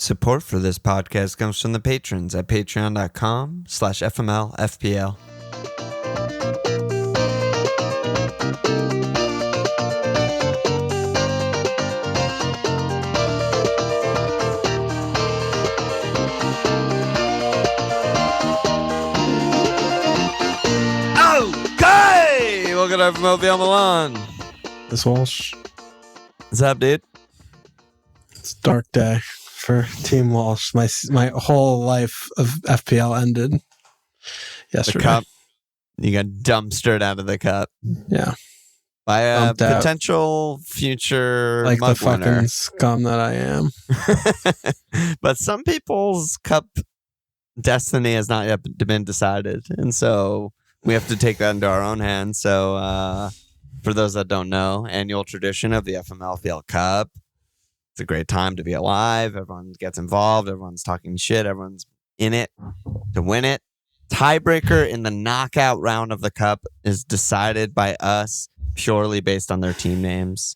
Support for this podcast comes from the patrons at patreon.com/FMLFPL. Okay! Welcome to FMLFPL Milan. This Walsh. What's up, dude? It's a dark day for Team Walsh. My whole life of FPL ended yesterday. The cup. You got dumpstered out of the cup. Yeah. By a Bumped out. potential future Like mug the fucking winner. scum that I am. But some people's cup destiny has not yet been decided. And so we have to take that into our own hands. So for those that don't know, annual tradition of the FMLFPL Cup. It's a great time to be alive. Everyone gets involved. Everyone's talking shit. Everyone's in it to win it. Tiebreaker in the knockout round of the cup is decided by us purely based on their team names.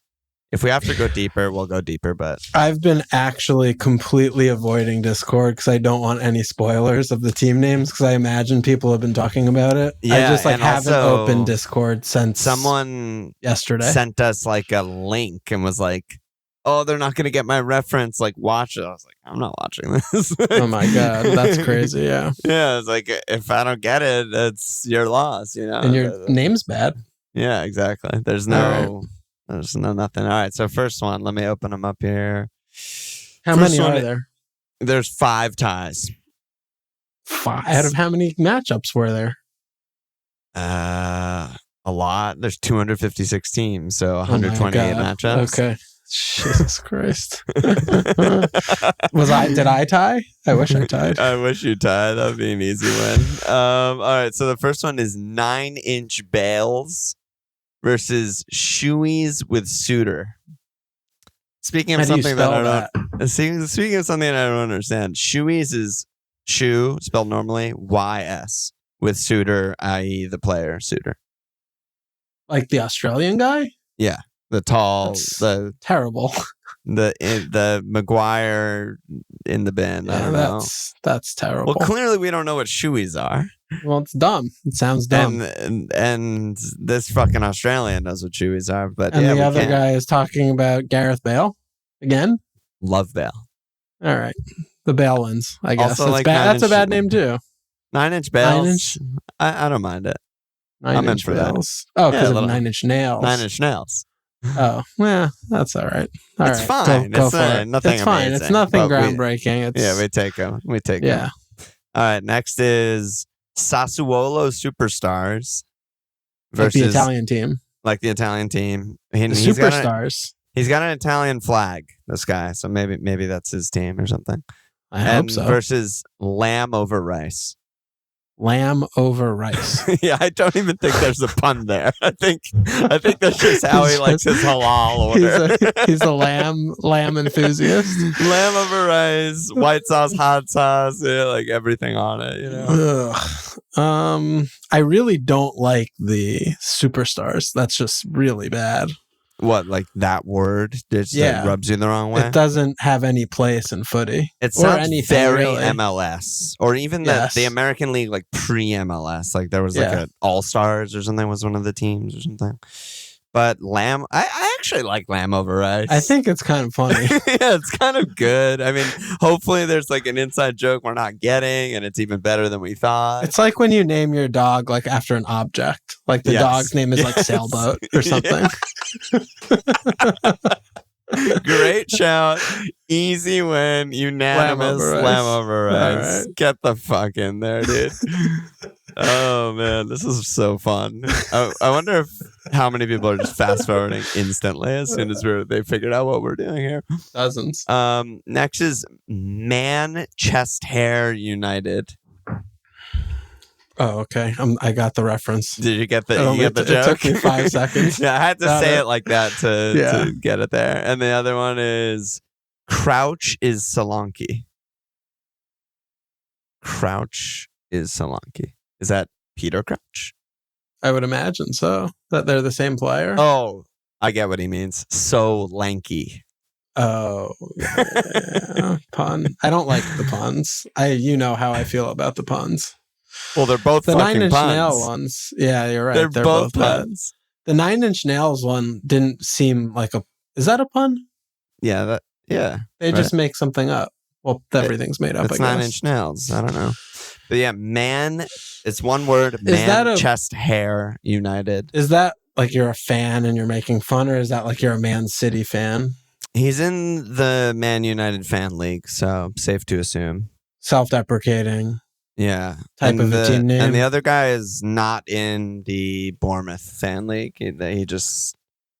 If we have to go deeper, we'll go deeper. But I've been actually completely avoiding Discord because I don't want any spoilers of the team names because I imagine people have been talking about it. Yeah, I just and haven't also, opened Discord since someone yesterday. sent us like a link and was like, "Oh, they're not going to get my reference. Like, watch it." I was like, "I'm not watching this." Oh my God, that's crazy. Yeah. Yeah, it's like, if I don't get it, it's your loss, you know? And your name's bad. Yeah, exactly. There's no nothing. All right, so first one, let me open them up here. How First many one, are there? There's 5 ties. 5 out of how many matchups were there? A lot. There's 256 teams, so 128 matchups. Okay. Jesus Christ. Did I tie? I wish I tied. I wish you tied. That would be an easy win. All right, so the first one is 9-inch bales versus shoeies with suitor. Speaking of something that I don't speaking of something I don't understand, shoeies is shoe spelled normally YS with suitor, i.e. the suitor. Like the Australian guy? Yeah. The tall, That's the terrible. the Maguire in the bin. I don't know. That's terrible. Well, clearly we don't know what shoeies are. Well, it's dumb. It sounds dumb. And this fucking Australian knows what shoeies are. But and yeah, the other guy is talking about Gareth Bale again. Love Bale. All right, the Bale wins. I guess Also, like that's a bad name too. 9-inch Bales. 9-inch. I don't mind it. 9-inch for that. Bales. Oh, because of little 9-inch nails. 9-inch nails. Oh, yeah, that's all right. All It's right, fine. Go It's for it. nothing It's fine. amazing, It's nothing but groundbreaking. we take them. We take them. Yeah. All right. Next is Sassuolo Superstars Like the versus Italian team. Like the Italian team. The He's Superstars. He's got an Italian flag. This guy, so maybe that's his team or something. I hope so. Versus lamb over rice. Lamb over rice. Yeah, I don't even think there's a pun there. I think that's just how he likes his halal order. He's a lamb enthusiast. Lamb over rice, white sauce, hot sauce, yeah, like everything on it, you know. Ugh. I really don't like the Superstars. That's just really bad. What, like that word just rubs you the wrong way? It doesn't have any place in footy. It sounds very really. MLS, or even the American League, like pre-MLS. Like there was like an All-Stars or something was one of the teams or something. But lamb, I actually like lamb over rice. I think it's kind of funny. Yeah, it's kind of good. I mean, hopefully there's like an inside joke we're not getting, and it's even better than we thought. It's like when you name your dog like after an object. Like the dog's name is like Sailboat or something. Great shout. Easy win. Unanimous lamb over rice. Right. Get the fuck in there, dude. Oh, man. This is so fun. I wonder how many people are just fast forwarding instantly as soon as they figured out what we're doing here. Dozens. Next is Man Chest Hair United. Oh, okay. I got the reference. Did you get the joke? It took me 5 seconds. Yeah, I had to say it like that to get it there. And the other one is Crouch is Solanke. Crouch is Solanke. Is that Peter Crouch? I would imagine so. That they're the same player. Oh, I get what he means. So lanky. Oh, yeah. Pun. I don't like the puns. You know how I feel about the puns. Well, they're both The fucking 9-inch nail puns. ones. Yeah, you're right. They're both bad. puns. The 9-inch nails one didn't seem like a. Is that a pun? Yeah, They just make something up. Well, everything's made up. It's I 9-inch nails. I don't know. But yeah, man. It's one word. Is that a chest, hair, united. Is that like you're a fan and you're making fun, or is that like you're a Man City fan? He's in the Man United fan league, so safe to assume. Self-deprecating. Yeah. Type of a team name. And the other guy is not in the Bournemouth fan league. He just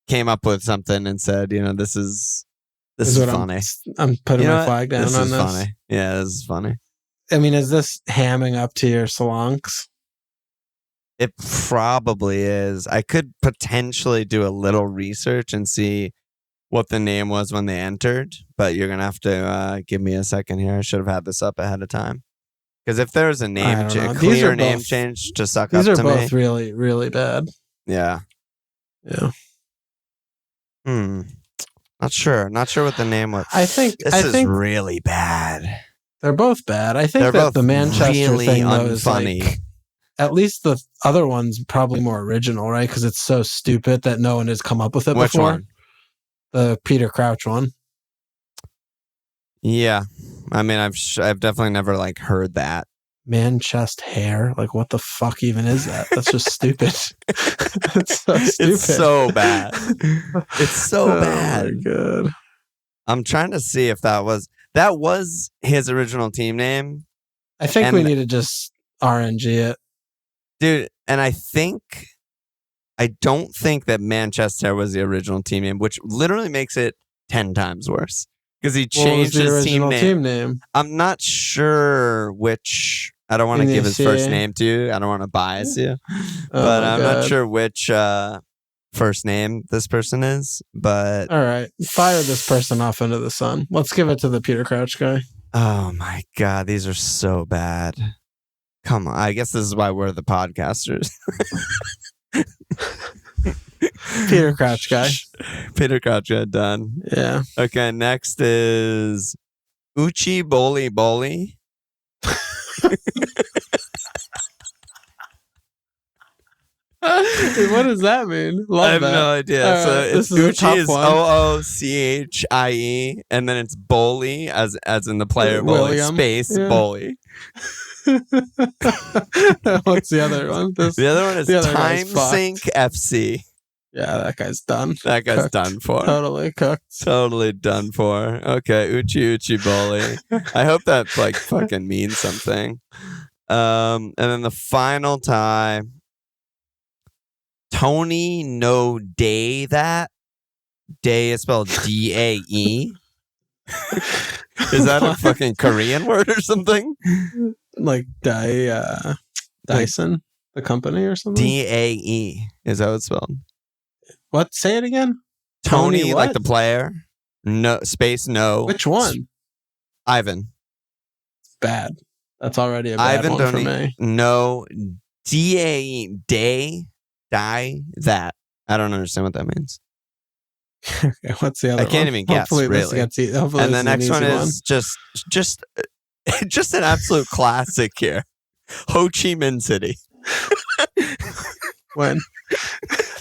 came up with something and said, this is funny. I'm putting my flag down on this. This is funny. Yeah, this is funny. I mean, is this hamming up to your salonks? It probably is. I could potentially do a little research and see what the name was when they entered, but you're going to have to give me a second here. I should have had this up ahead of time. Because if there's a clear name change to suck up to me. These are both really, really bad. Yeah. Yeah. Not sure what the name was. I think this is really bad. They're both bad. I think that the Manchester really thing though is funny. Like, at least the other one's probably more original, right? Because it's so stupid that no one has come up with it Which before. One? The Peter Crouch one. Yeah, I mean, I've definitely never heard that. Man chest hair, like what the fuck even is that? That's just stupid. It's so stupid. It's so bad. It's so bad. Oh my God. I'm trying to see if that was his original team name. I think we need to just RNG it, dude. And I don't think that Manchester was the original team name, which literally makes it 10 times worse. Because he changed his team name. I'm not sure which. I don't want to give his first name to you. I don't want to bias you. But I'm not sure which first name this person is. But all right, fire this person off into the sun. Let's give it to the Peter Crouch guy. Oh my God, these are so bad. Come on. I guess this is why we're the podcasters. Peter Crouch guy. Peter Crouch guy, done. Yeah. Okay, next is Uchi Boli Boli. What does that mean? I have no idea. So it's Uchi is Oochie, and then it's Boli as in the player Boli, space Boli. What's the other one? The other one is Time Sync FC. Yeah, that guy's done. That guy's done for. Totally cooked. Totally done for. Okay, Uchi Boli. I hope that fucking means something. And then the final tie. Tony No Day that. Day is spelled DAE. Is that a fucking Korean word or something? Like Dyson, the company or something? DAE is how it's spelled. What? Say it again. Tony like the player. No space. No. Which one? Ivan. It's bad. That's already a bad one for me. No. DAE. Day. Die. That. I don't understand what that means. Okay, what's the other one? I can't even guess, really. And the next one is just an absolute classic here. Ho Chi Minh City. When?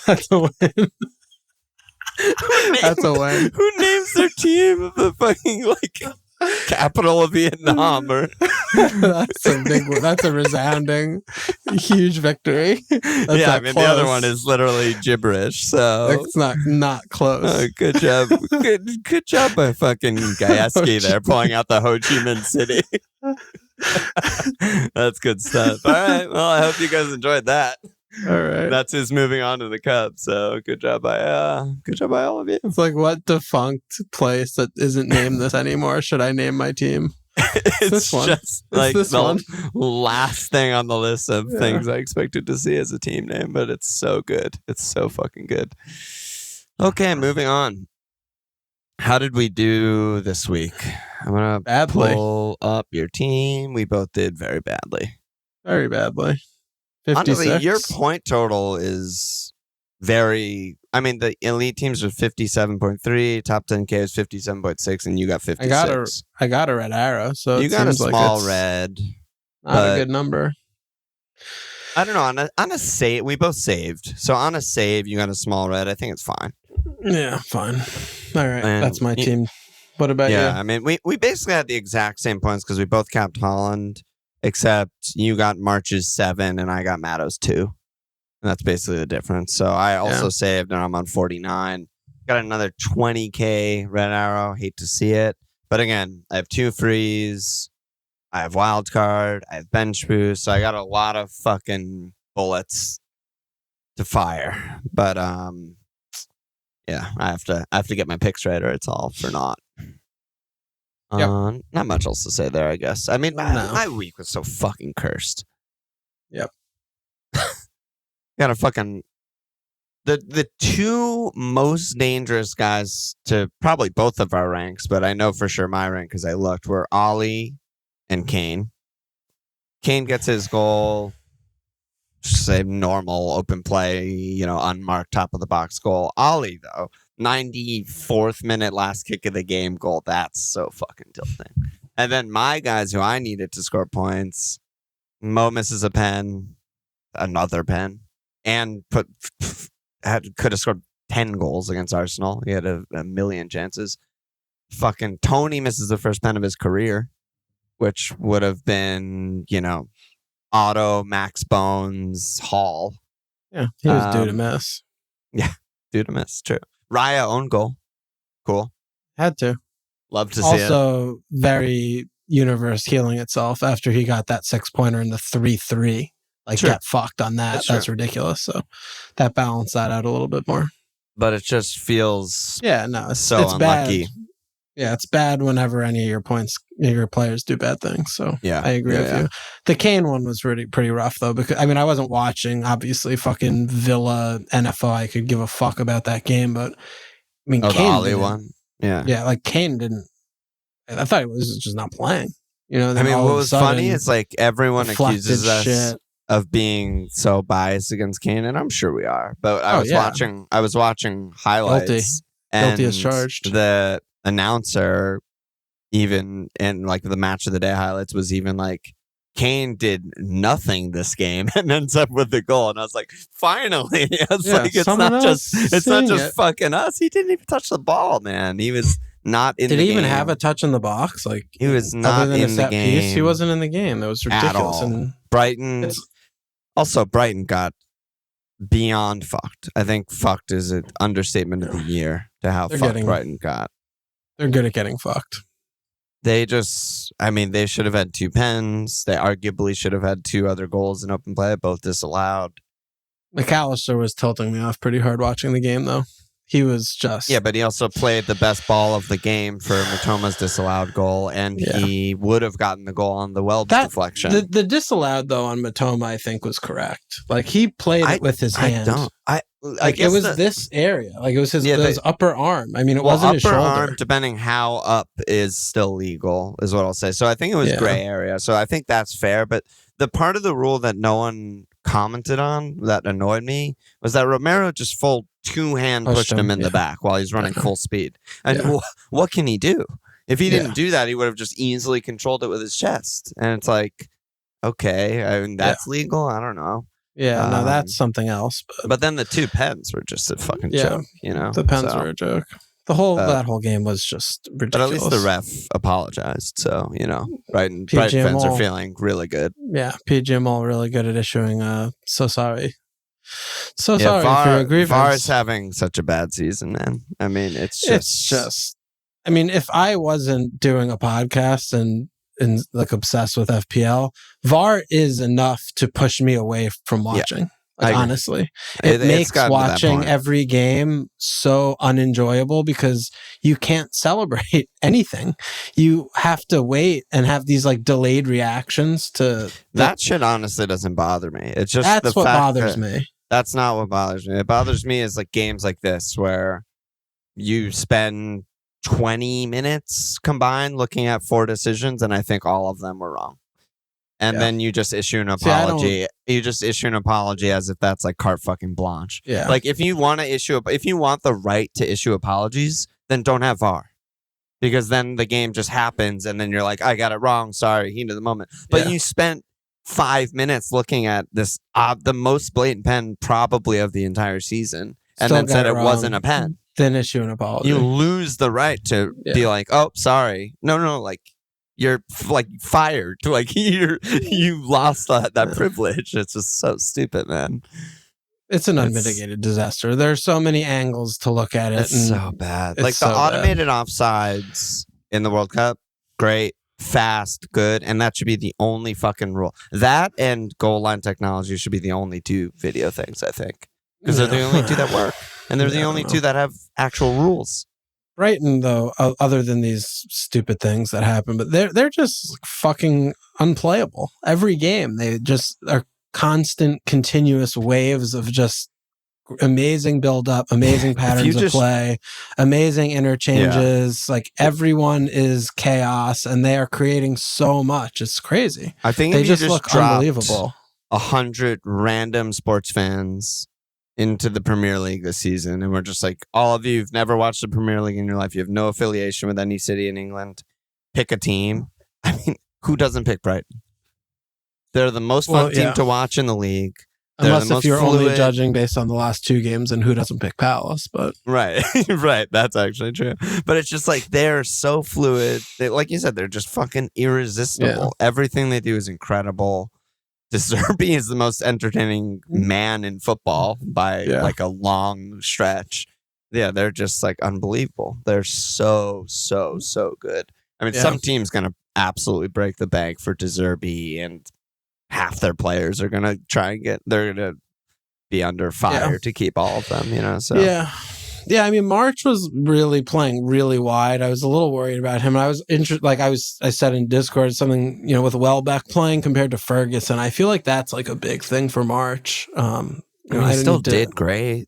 That's a win. That's a win. Who names their team the fucking capital of Vietnam? Or that's a big one. That's a resounding, huge victory. Yeah, I mean the other one is literally gibberish. So it's not close. Oh, good job, good job by fucking Gajewski there, pulling out the Ho Chi Minh City. That's good stuff. All right, well, I hope you guys enjoyed that. All right, that's his moving on to the Cubs. So good job by all of you. It's like, what defunct place that isn't named this anymore should I name my team? It's just the last thing on the list of things I expected to see as a team name, but it's so good. It's so fucking good. Okay, moving on. How did we do this week? I'm gonna pull up your team. We both did very badly. Very badly. 56. Honestly, your point total is very. I mean, the elite teams was 57.3, top 10K is 57.6, and you got 56. I got a red arrow, so You it got a seems small like it's red. not a good number. I don't know. On a save, we both saved. So on a save, you got a small red. I think it's fine. Yeah, fine. All right, And that's my team. What about you? Yeah, I mean, we basically had the exact same points because we both capped Holland, except you got March's 7 and I got Matto's 2. And that's basically the difference. So I also saved and I'm on 49. Got another 20K red arrow. Hate to see it. But again, I have 2 frees. I have wild card. I have bench boost. So I got a lot of fucking bullets to fire. But yeah, I have to get my picks right, or it's all for naught. Not much else to say there, I guess. I mean, my week was so fucking cursed. Yep. Got a fucking the 2 most dangerous guys to probably both of our ranks, but I know for sure my rank because I looked, were Ollie and Kane. Kane gets his goal, say normal open play, unmarked top of the box goal. Ollie, though, 94th minute last kick of the game goal. That's so fucking tilting. And then my guys who I needed to score points, Mo misses a pen, another pen, and could have scored 10 goals against Arsenal. He had a million chances. Fucking Tony misses the first pen of his career, which would have been, Otto, Max Bones, Hall. Yeah, he was due to miss. Yeah, due to miss, true. Raya own goal. Cool. Had to. Love to see it. Also, very universe healing itself after he got that 6-pointer in the 3-3. Get fucked on that. That's ridiculous. So that balanced that out a little bit more. But it just feels it's unlucky. Bad. Yeah, it's bad whenever any of your players do bad things. So yeah, I agree with you. The Kane one was pretty rough though, because I mean I wasn't watching. Obviously, fucking Villa NFO. I could give a fuck about that game, but I mean, Kane the Ollie one. Yeah, Kane didn't. I thought he was just not playing. I mean, what was funny is everyone accuses us of being so biased against Kane, and I'm sure we are. But I was watching highlights. Guilty as charged. The announcer, even in the match of the day highlights, was even Kane did nothing this game and ends up with the goal, and I was like, finally, it's not just fucking us. He didn't even touch the ball, man. He was not in. Did the he even game. have a touch in the box? He was not in the game. Piece, he wasn't in the game. That was ridiculous. At all. And Brighton got beyond fucked. I think fucked is an understatement of the year to how fucked Brighton got. They're good at getting fucked. They they should have had 2 pens. They arguably should have had 2 other goals in open play, both disallowed. McAllister was tilting me off pretty hard watching the game, though. He was just... Yeah, but he also played the best ball of the game for Mitoma's disallowed goal, and he would have gotten the goal on the Welbs deflection. The disallowed, though, on Mitoma, I think, was correct. He played it with his hand. I guess it was this area. It was his upper arm. I mean, it wasn't his shoulder. Upper arm, depending how up, is still legal, is what I'll say. So I think it was gray area. So I think that's fair. But the part of the rule that no one commented on that annoyed me was that Romero just full 2-hand pushed him in the back while he's running full speed. And what can he do? If he didn't do that, he would have just easily controlled it with his chest. And it's okay, I mean, that's legal? I don't know. Yeah, no, that's something else. But then the 2 pens were just a fucking joke, The pens were a joke. That whole game was just ridiculous. But at least the ref apologized, so Brighton fans are feeling really good. Yeah, PG all really good at issuing so sorry. So sorry for your grievance. VAR's having such a bad season, man. I mean, it's just I mean, if I wasn't doing a podcast and obsessed with FPL, VAR is enough to push me away from watching. Honestly, it makes watching every game so unenjoyable because you can't celebrate anything. You have to wait and have these delayed reactions to that shit. Honestly, doesn't bother me. It's just that's what bothers me. That's not what bothers me. It bothers me is games like this where you spend 20 minutes combined looking at 4 decisions, and I think all of them were wrong. And then you just issue an apology. You just issue an apology as if that's like carte fucking blanche. Yeah. Like if you want the right to issue apologies, then don't have VAR. Because then the game just happens and then you're like, I got it wrong. Sorry, heat of the moment. But you spent 5 minutes looking at this, the most blatant pen probably of the entire season, and Still then said it wrong. wasn't a pen. Then issue an apology. You lose the right to be like, oh, sorry. No, like you're like fired. Like you lost that privilege. It's just so stupid, man. It's an unmitigated disaster. There's so many angles to look at it. It's so bad. Like the automated offsides in the World Cup, great, fast, good, and that should be the only fucking rule. That and goal line technology should be the only two video things, I think. Because they're the only two that work. And they're the only two that have actual rules. Brighton, though, other than these stupid things that happen, but they're just fucking unplayable. Every game, they just are constant, continuous waves of just amazing build-up, amazing patterns of play, amazing interchanges. Like everyone is chaos, and they are creating so much. It's crazy. I think they just look unbelievable. 100 random sports fans into the Premier League this season, and we're just like, all of you've never watched the Premier League in your life. You have no affiliation with any city in England. Pick a team. I mean, who doesn't pick Brighton? They're the most fun team to watch in the league. Unless if you're only judging based on the last two games and who doesn't pick Palace, but right, right, that's actually true. But it's just like they're so fluid. Like you said, they're just fucking irresistible. Yeah. Everything they do is incredible. De Zerbi is the most entertaining man in football by like a long stretch. Yeah, they're just like unbelievable. They're so good. I mean, some team's gonna absolutely break the bank for De Zerbi, and half their players are gonna they're gonna be under fire to keep all of them, you know. So yeah. I mean, March was really playing really wide. I was a little worried about him. I was interested, like I said in Discord, something, you know, with Welbeck playing compared to Ferguson. I feel like that's like a big thing for March. He still did great.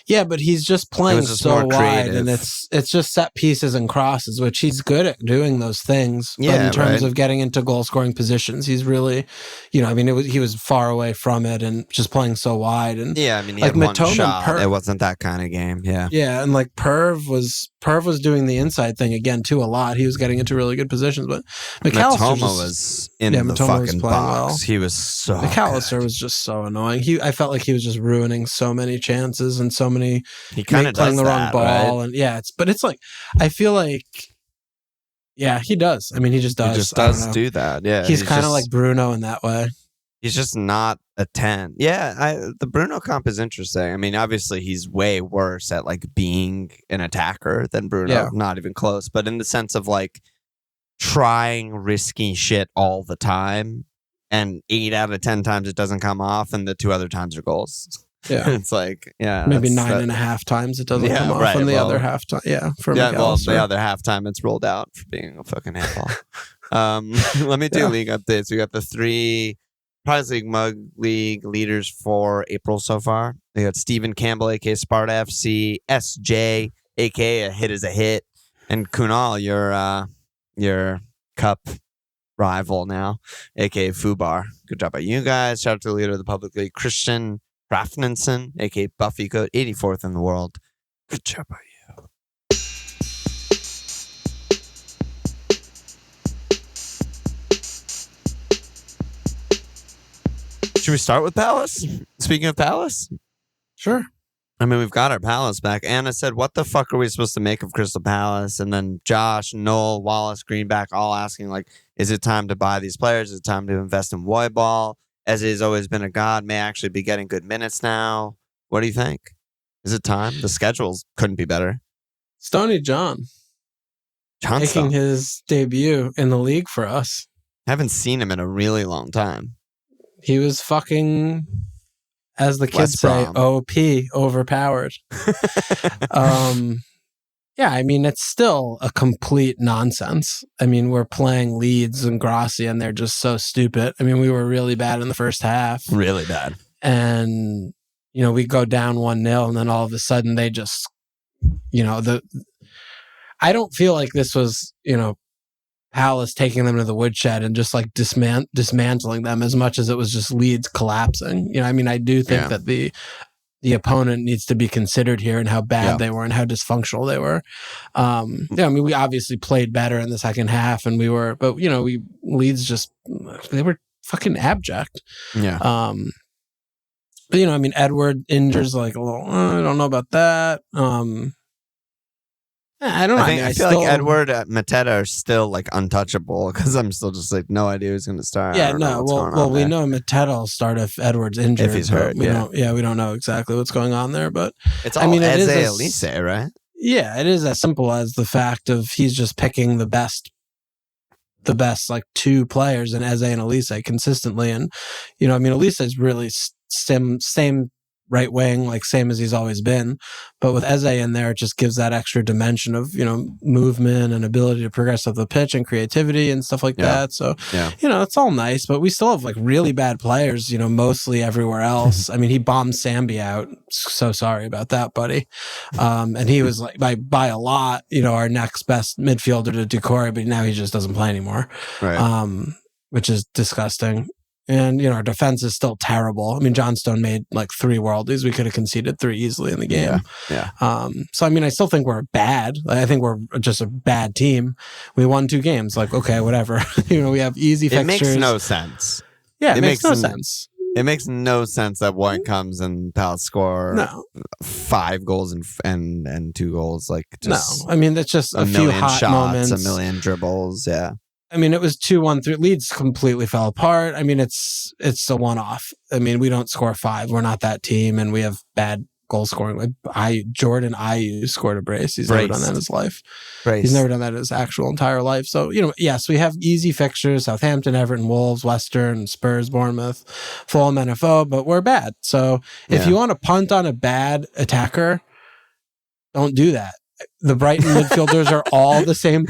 Yeah, but he's just playing so wide, and it's just set pieces and crosses, which he's good at doing those things. Yeah, but in terms of getting into goal scoring positions, he's really, you know, I mean, he was far away from it and just playing so wide. And yeah, I mean, he had one shot. It wasn't that kind of game. Yeah, and like Perv was doing the inside thing again too a lot. He was getting into really good positions, but Mitoma was in the fucking box. Well. He was so McAllister good. Was just so annoying. I felt like he was just ruining so many chances and so many. He kind of playing does the wrong ball, right? And it's like I feel like he does. I mean, he just does. He just does do that. Yeah, he's kind of like Bruno in that way. He's just not a 10. Yeah, the Bruno comp is interesting. I mean, obviously he's way worse at like being an attacker than Bruno. Yeah. Not even close. But in the sense of like trying risky shit all the time, and 8 out of 10 times it doesn't come off, and the 2 other times are goals. Yeah, it's like maybe 9.5 times it doesn't come off, and the other half time, the other half time it's rolled out for being a fucking handball. Let me do league updates. We got the 3 Prize League Mug League leaders for April so far. We got Stephen Campbell, aka Sparta FC, SJ, aka a hit is a hit, and Kunal, your cup rival now, aka Fubar. Good job by you guys. Shout out to the leader of the public league, Christian Rafninson, aka Buffy Code, 84th in the world. Good job by you. Should we start with Palace? Speaking of Palace? Sure. I mean, we've got our Palace back. Anna said, what the fuck are we supposed to make of Crystal Palace? And then Josh, Noel, Wallace, Greenback, all asking, like, is it time to buy these players? Is it time to invest in Woyball? As he's always been a god, may actually be getting good minutes now. What do you think? Is it time? The schedules couldn't be better. Stoney John making his debut in the league for us. Haven't seen him in a really long time. He was fucking, as the kids say, OP, overpowered. Yeah, I mean, it's still a complete nonsense. I mean, we're playing Leeds and Grossi, and they're just so stupid. I mean, we were really bad in the first half. Really bad. And, you know, we go down 1-0, and then all of a sudden they just, you know, I don't feel like this was, you know, Palace taking them to the woodshed and just like dismantling them as much as it was just Leeds collapsing. I mean, I do think that the opponent needs to be considered here and how bad they were and how dysfunctional they were. I mean, we obviously played better in the second half, and Leeds they were fucking abject. Yeah. But I mean, Edward injures like a little. I don't know about that. I don't know. I feel like Edward Mateta are still like untouchable because I'm still just like no idea who's going to start. Yeah, no. Well, we know Mateta will start if Edward's injured. If he's hurt, we don't know exactly what's going on there, but it's all Eze Elise, right? Yeah, it is as simple as the fact of he's just picking the best like two players in Eze and Elise consistently, and I mean, Elise is really same right wing, like same as he's always been. But with Eze in there, it just gives that extra dimension of, movement and ability to progress up the pitch and creativity and stuff like that. So, it's all nice, but we still have like really bad players, mostly everywhere else. I mean, he bombed Sambi out. So sorry about that, buddy. And he was like by a lot, our next best midfielder to Doucouré, but now he just doesn't play anymore. Right. Which is disgusting. And, our defense is still terrible. I mean, Johnstone made like 3 worldies. We could have conceded 3 easily in the game. Yeah. So, I mean, I still think we're bad. I think we're just a bad team. We won 2 games. Like, okay, whatever. We have easy fixtures. It makes no sense. Yeah, it makes no sense. It makes no sense that one comes and Palace score 5 goals and 2 goals. Like, just no. I mean, that's just a few hot shots, moments. a million dribbles. Yeah. I mean, it was 2-1-3. Leeds completely fell apart. I mean, it's a one-off. I mean, we don't score 5. We're not that team, and we have bad goal scoring. Jordan Ayew scored a brace. He's never done that in his life. He's never done that in his actual entire life. So, yes, we have easy fixtures: Southampton, Everton, Wolves, Leicester, and Spurs, Bournemouth, Fulham, NFO. But we're bad. So, if you want to punt on a bad attacker, don't do that. The Brighton midfielders are all the same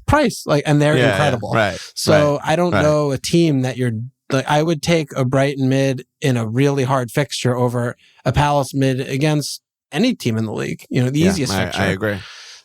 price, and they're incredible. Right. So I don't know a team that you're like. I would take a Brighton mid in a really hard fixture over a Palace mid against any team in the league. The easiest fixture. I agree.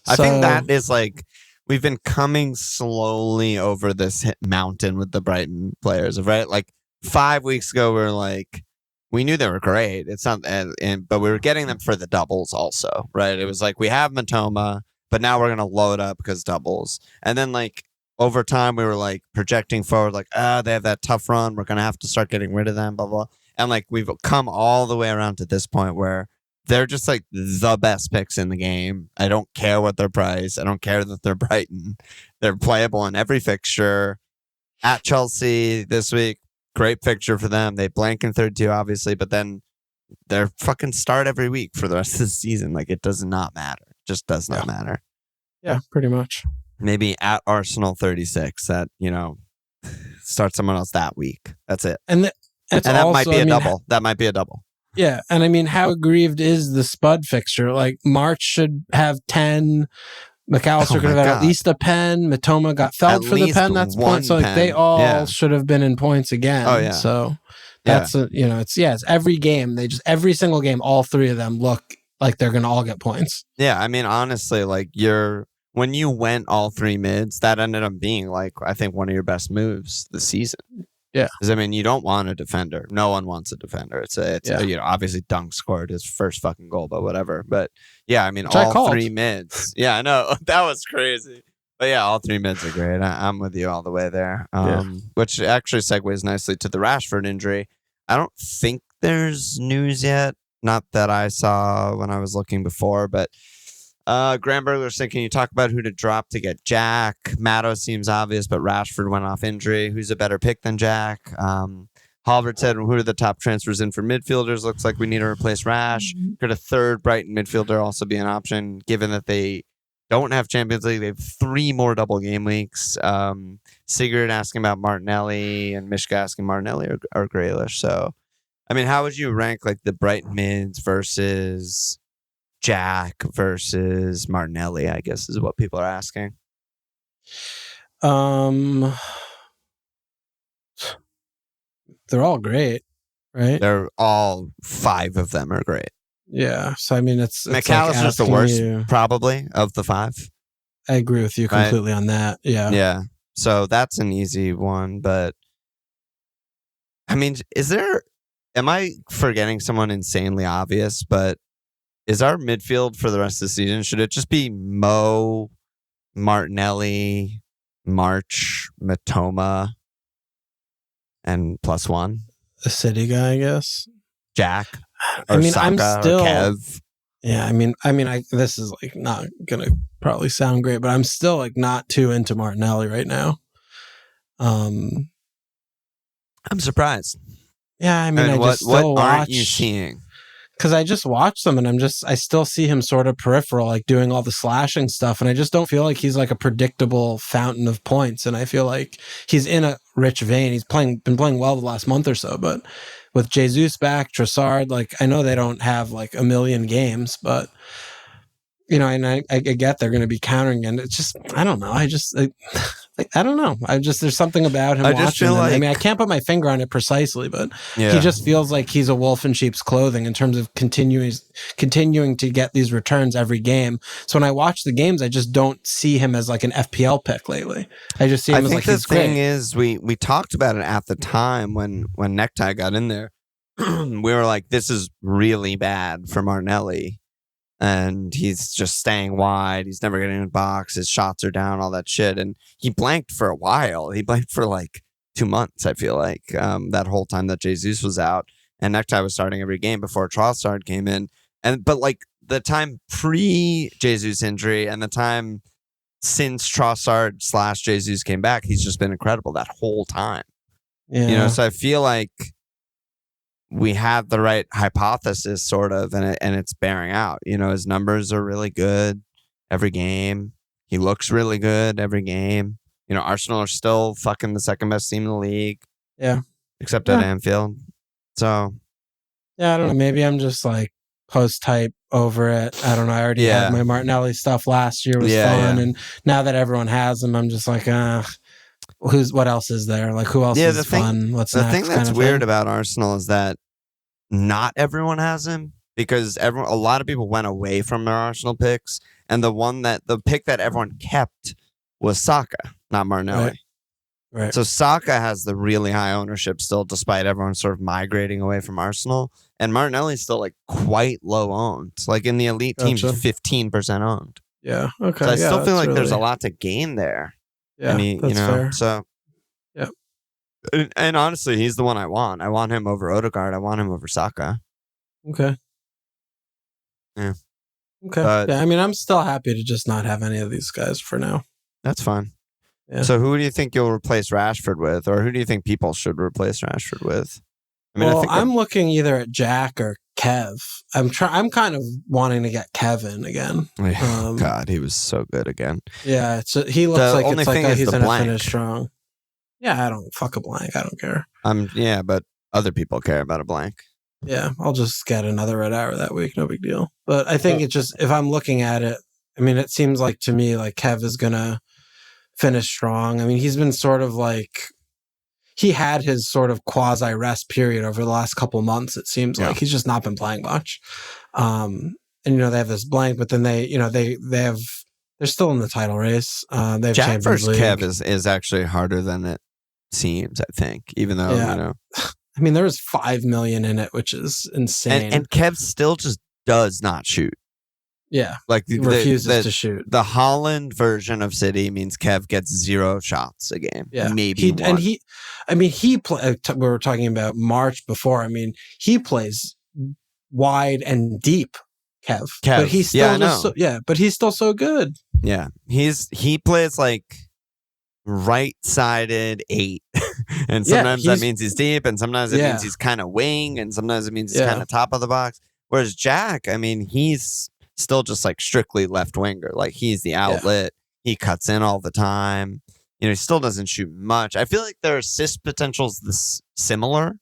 I think that is like we've been coming slowly over this mountain with the Brighton players, right? Like 5 weeks ago, we were like. We knew they were great. It's not, but we were getting them for the doubles also, right? It was like we have Matoma, but now we're gonna load up because doubles. And then like over time, we were like projecting forward, like they have that tough run. We're gonna have to start getting rid of them, blah blah. And like we've come all the way around to this point where they're just like the best picks in the game. I don't care what their price. I don't care that they're Brighton. They're playable in every fixture. At Chelsea this week. Great fixture for them. They blank in 32, obviously, but then they're fucking start every week for the rest of the season. Like, it does not matter. Just does not matter. Yeah, pretty much. Maybe at Arsenal 36 that, start someone else that week. That's it. And that might be a double. That might be a double. Yeah. And I mean, how aggrieved is the Spud fixture? Like, March should have 10. McAllister could have had at least a pen. Matoma got felled for the pen. That's points. So like they all should have been in points again. Oh yeah. So that's it's every game. Every single game, all 3 of them look like they're gonna all get points. Yeah, I mean honestly, like when you went all 3 mids, that ended up being like I think one of your best moves this season. Yeah, because I mean you don't want a defender. No one wants a defender. It's obviously Dunk scored his first fucking goal, but whatever. But yeah, I mean all 3 mids. Yeah, I know that was crazy. But yeah, all 3 mids are great. I'm with you all the way there. Which actually segues nicely to the Rashford injury. I don't think there's news yet. Not that I saw when I was looking before, but. Graham Burgler's saying, can you talk about who to drop to get Jack? Matto seems obvious, but Rashford went off injury. Who's a better pick than Jack? Halvard said, who are the top transfers in for midfielders? Looks like we need to replace Rash. Could a third Brighton midfielder also be an option, given that they don't have Champions League? They have 3 more double game weeks. Sigurd asking about Martinelli and Mishka asking Martinelli or Grealish. So, I mean, how would you rank like the Brighton mids versus... Jack versus Martinelli, I guess, is what people are asking. They're all great, right? They're all 5 of them are great. Yeah. So I mean, it's McAllister's the worst, probably, of the 5. I agree with you completely on that. Yeah. Yeah. So that's an easy one. But I mean, am I forgetting someone insanely obvious? But is our midfield for the rest of the season, should it just be Mo, Martinelli, March, Matoma, and +1? The City guy, I guess. Jack. I mean, Saka, I'm still. or Kev. Yeah, I mean, this is like not gonna probably sound great, but I'm still like not too into Martinelli right now. I'm surprised. Yeah, I mean, what aren't you seeing? Because I just watch them and I still see him sort of peripheral, like doing all the slashing stuff. And I just don't feel like he's like a predictable fountain of points. And I feel like he's in a rich vein. He's been playing well the last month or so, but with Jesus back, Trossard, like I know they don't have like a million games, but you know, and I get they're going to be countering, and it's just, I don't know. I don't know. There's something about him. I just feel like, I mean, I can't put my finger on it precisely, but he just feels like he's a wolf in sheep's clothing in terms of continuing to get these returns every game. So when I watch the games, I just don't see him as like an FPL pick lately. I just see him as like he's great. I think the thing is, we talked about it at the time when Necktie got in there. We were like, this is really bad for Martinelli. And he's just staying wide. He's never getting in the box. His shots are down, all that shit. And he blanked for a while. He blanked for like 2 months, I feel like, that whole time that Jesus was out. And Necktie was starting every game before Trossard came in. But like the time pre-Jesus injury and the time since Trossard / Jesus came back, he's just been incredible that whole time. Yeah. You know, so I feel like we have the right hypothesis, sort of, and it's bearing out. You know, his numbers are really good every game. He looks really good every game. You know, Arsenal are still fucking the second best team in the league. Yeah. Except at Anfield. So. Yeah, I don't know. Maybe I'm just like post-type over it. I don't know. I already had my Martinelli stuff last year. It was fun. Yeah. And now that everyone has him, I'm just like, what else is there? Like, who else is fun? What's the next? thing that's weird about Arsenal is that not everyone has him, because a lot of people went away from their Arsenal picks, and the pick that everyone kept was Saka, not Martinelli. Right. So Saka has the really high ownership still, despite everyone sort of migrating away from Arsenal, and Martinelli's still like quite low owned. Like in the elite teams, 15% owned. Yeah. Okay. So I still feel like there's a lot to gain there. Yeah, that's fair. So. Yeah. And honestly, he's the one I want. I want him over Odegaard. I want him over Saka. Okay. Yeah. Okay. I mean, I'm still happy to just not have any of these guys for now. That's fine. Yeah. So who do you think you'll replace Rashford with? Or who do you think people should replace Rashford with? I mean, I'm looking either at Jack or Kev. I'm kind of wanting to get Kevin again. God, he was so good again. Yeah, he looks like it's like he's going to finish strong. Yeah, I don't fuck a blank. I don't care. Yeah, but other people care about a blank. Yeah, I'll just get another red hour that week. No big deal. But I think it just, if I'm looking at it, I mean, it seems like to me like Kev is going to finish strong. I mean, he's been sort of like, he had his sort of quasi rest period over the last couple months. It seems like he's just not been playing much. And you know, they have this blank, but then they're still in the title race. They have Jack Champions versus League. Kev is actually harder than it seems, I think, even though, you know. I mean, there was 5 million in it, which is insane. And Kev still just does not shoot. Yeah. Like he refuses to shoot. The Holland version of City means Kev gets 0 shots a game. Yeah. Maybe one. And we were talking about March before. I mean, he plays wide and deep, Kev. But he's still but he's still so good. Yeah. He plays like right-sided 8. And sometimes that means he's deep, and sometimes it means he's kind of wing, and sometimes it means he's kind of top of the box. Whereas Jack, I mean, he's still just like strictly left winger. Like he's the outlet. He cuts in all the time. You know, he still doesn't shoot much. I feel like their assist potential's similar,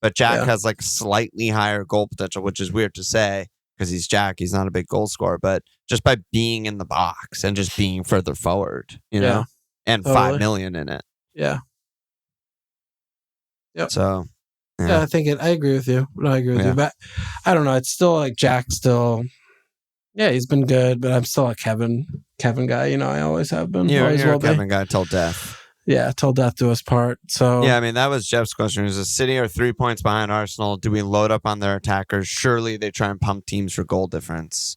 but Jack has like slightly higher goal potential, which is weird to say because he's Jack. He's not a big goal scorer, but just by being in the box and just being further forward, you know, and totally. 5 million in it. Yeah. Yep. So, I agree with you. I agree with you, but I don't know. It's still like Jack still. Yeah, he's been good, but I'm still a Kevin guy. You know, I always have been. You're a Kevin guy till death. Yeah, till death do us part. So yeah, I mean, that was Jeff's question. Is the City are 3 points behind Arsenal? Do we load up on their attackers? Surely they try and pump teams for goal difference.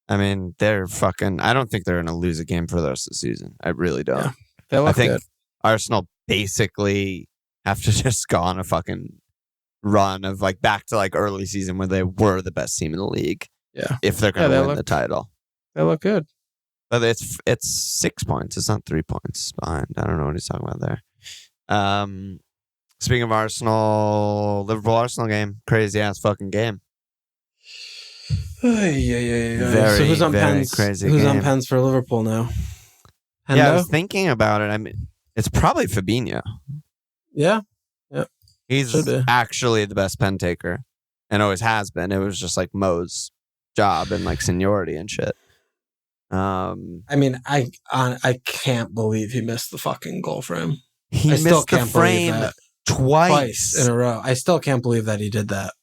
I mean, they're fucking... I don't think they're going to lose a game for the rest of the season. I really don't. Yeah, they look I think good. Arsenal basically have to just go on a fucking run of like back to like early season where they were the best team in the league. Yeah. If they're going to win the title. They look good. But it's 6 points. It's not 3 points behind. I don't know what he's talking about there. Speaking of Arsenal, Liverpool-Arsenal game. Crazy ass fucking game. Yeah. Very, so who's on very pens? crazy Who's game. on pens for Liverpool now? Hendo? Yeah, I was thinking about it. I mean, it's probably Fabinho. Yeah. He's actually the best pen taker and always has been. It was just like Mo's job and like seniority and shit. I mean, I can't believe he missed the fucking goal frame. He missed the frame twice in a row. I still can't believe that he did that.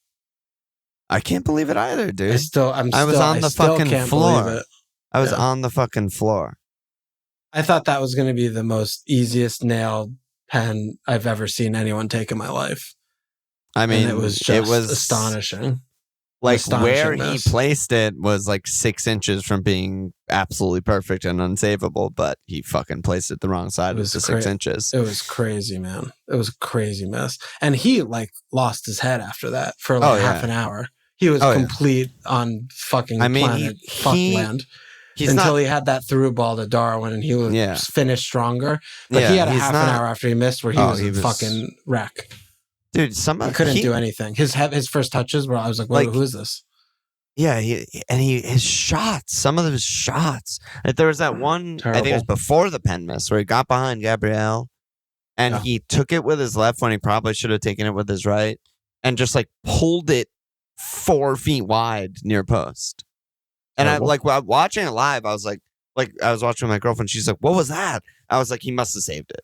I can't believe it either, dude. I was on the fucking floor. I was on the fucking floor. I thought that was going to be the most easiest nailed pen I've ever seen anyone take in my life. I mean, and it was astonishing. Like where he placed it was like 6 inches from being absolutely perfect and unsavable, but he fucking placed it the wrong side of the 6 inches. It was crazy, man. It was a crazy mess. And he like lost his head after that for like half an hour. He was complete on fucking land. Until he had that through ball to Darwin and he was finished stronger. But he had a half an hour after he missed where he was a fucking wreck. Dude, he couldn't do anything. His first touches were, I was like, who is this? Yeah, his shots, some of his shots. Like there was that one, terrible. I think it was before the pen miss, where he got behind Gabriel and he took it with his left when he probably should have taken it with his right and just like pulled it 4 feet wide near post. And I like watching it live, I was like I was watching with my girlfriend. She's like, "What was that?" I was like, "He must have saved it."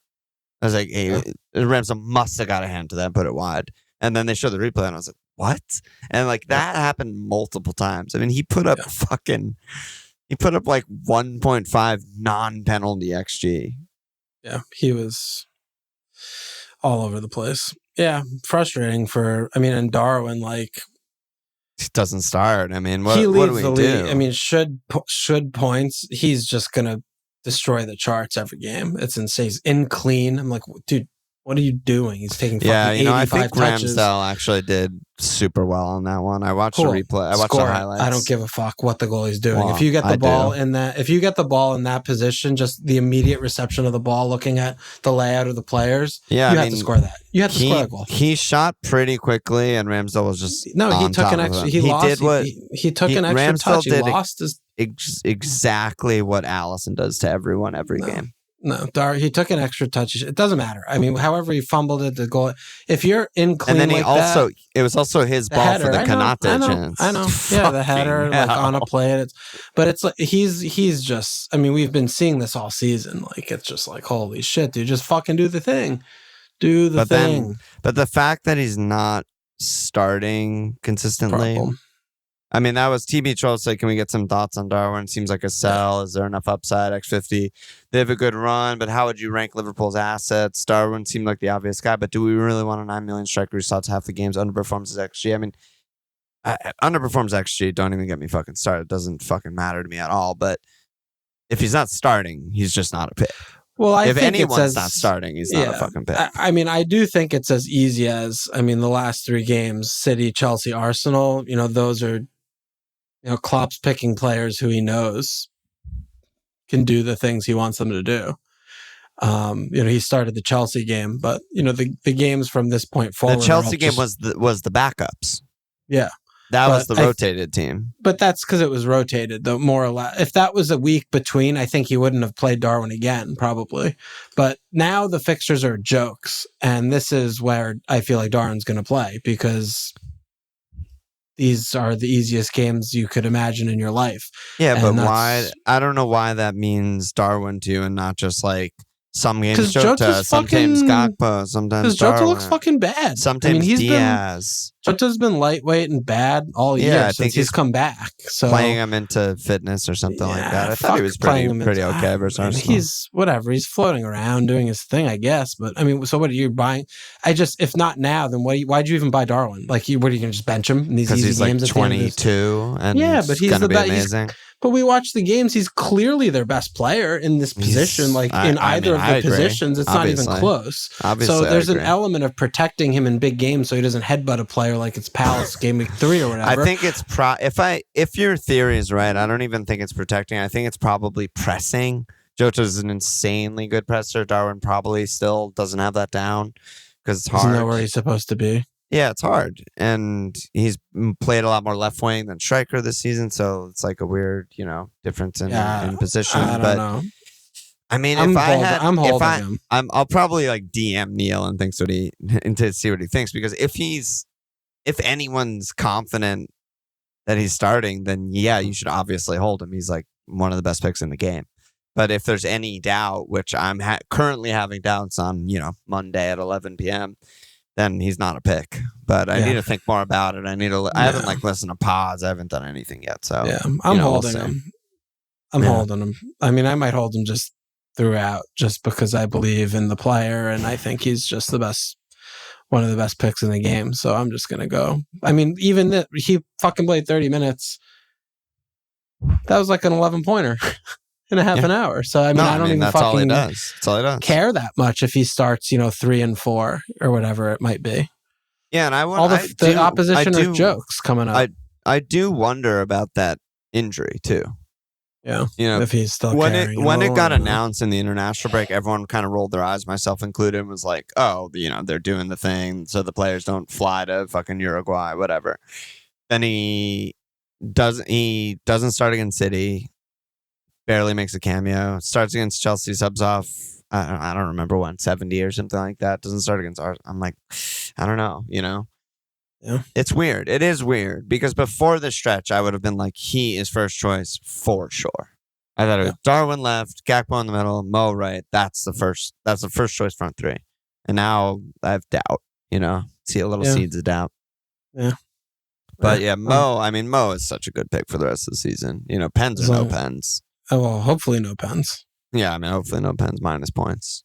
I was like, "Hey, Ramsdale must have got a hand to that and put it wide." And then they showed the replay, and I was like, "What?" And like that happened multiple times. I mean, he put up like 1.5 non-penalty XG. Yeah, he was all over the place. Yeah, frustrating and Darwin like. He doesn't start. I mean, what he leads do we the do? league. I mean, should points, he's just going to destroy the charts every game. It's insane. He's in clean. I'm like, dude, what are you doing? He's taking fucking 85 I think touches. Ramsdale actually did super well on that one. I watched the replay. I watched the highlights. I don't give a fuck what the goalie's doing. If you get the ball in that position, just the immediate reception of the ball, looking at the layout of the players, you have to score that. You have to score that goal. He shot pretty quickly, and Ramsdale was just he took an extra. He took an extra touch. He lost his exactly what Allison does to everyone every game. No, he took an extra touch. It doesn't matter. I mean, however he fumbled it, the goal. If you're in clean, and then it was also his ball for the Konate chance. I know. Yeah, the header like on a play. But it's like he's just. I mean, we've been seeing this all season. Like it's just like holy shit, dude, just fucking do the thing. Do the thing. But the fact that he's not starting consistently. Problem. I mean, that was TB Troll said, can we get some thoughts on Darwin? Seems like a sell. Is there enough upside? X50. They have a good run, but how would you rank Liverpool's assets? Darwin seemed like the obvious guy, but do we really want a 9 million striker who starts half the games, underperforms his XG? I mean, underperforms XG, don't even get me fucking started. It doesn't fucking matter to me at all. But if he's not starting, he's just not a pick. Well, if anyone's not starting, he's not a fucking pick. I mean, I do think it's as easy as, the last 3 games, City, Chelsea, Arsenal, those are, Klopp's picking players who he knows can do the things he wants them to do. He started the Chelsea game, but the games from this point forward. The Chelsea game was the backups. Yeah, that was the rotated team. But that's because it was rotated, though, more or less. If that was a week between, I think he wouldn't have played Darwin again, probably. But now the fixtures are jokes, and this is where I feel like Darwin's going to play because these are the easiest games you could imagine in your life. Yeah, but why? I don't know why that means Darwin to you and not just like Some games Jota, sometimes Gakpo, sometimes Because Jota looks fucking bad. Sometimes Diaz. Jota's been lightweight and bad all year since he's come back. So playing him into fitness or something like that. I thought he was pretty okay versus Arsenal. He's whatever. He's floating around doing his thing, I guess. But I mean, so what are you buying? If not now, then why'd you even buy Darwin? Like, what are you going to just bench him in these easy games? Because he's like 22 and but he's going to be amazing. But we watch the games. He's clearly their best player in this position. In either of the positions, it's obviously not even close. So there's an element of protecting him in big games so he doesn't headbutt a player like it's Palace game week 3 or whatever. I think it's if your theory is right, I don't even think it's protecting. I think it's probably pressing. Jota's an insanely good presser. Darwin probably still doesn't have that down because it's hard. Doesn't know where he's supposed to be. Yeah, it's hard. And he's played a lot more left wing than striker this season, so it's like a weird, difference in position. I don't know. I mean, I'll probably like DM Neil and to see what he thinks, because if anyone's confident that he's starting, then you should obviously hold him. He's like one of the best picks in the game. But if there's any doubt, which I'm currently having doubts on, Monday at 11 p.m., then he's not a pick. But I need to think more about it. I haven't listened to pods. I haven't done anything yet. So I'm holding him. I'm holding him. I mean, I might hold him just throughout, just because I believe in the player and I think he's just one of the best picks in the game. So I'm just gonna go. I mean, even he fucking played 30 minutes. That was like an 11-pointer. In a half an hour. So I don't even that's fucking all he does. That's all he does. Care that much if he starts, 3 and 4 or whatever it might be. Yeah, and the opposition are jokes coming up. I do wonder about that injury too. Yeah, if he's still when it got announced in the international break, everyone kind of rolled their eyes, myself included, and was like, "Oh, they're doing the thing so the players don't fly to fucking Uruguay, whatever." Then he doesn't start against City. Barely makes a cameo. Starts against Chelsea, subs off. I don't remember when, 70 or something like that. Doesn't start against Arsenal. I'm like, I don't know. Yeah. It's weird. It is weird because before the stretch, I would have been like, he is first choice for sure. I thought it was Darwin left, Gakpo in the middle, Mo right. That's the first choice front three. And now I have doubt. See a little seeds of doubt. Yeah. But Mo is such a good pick for the rest of the season. Pens or no pens. Oh, well, hopefully no pens. Yeah, hopefully no pens minus points.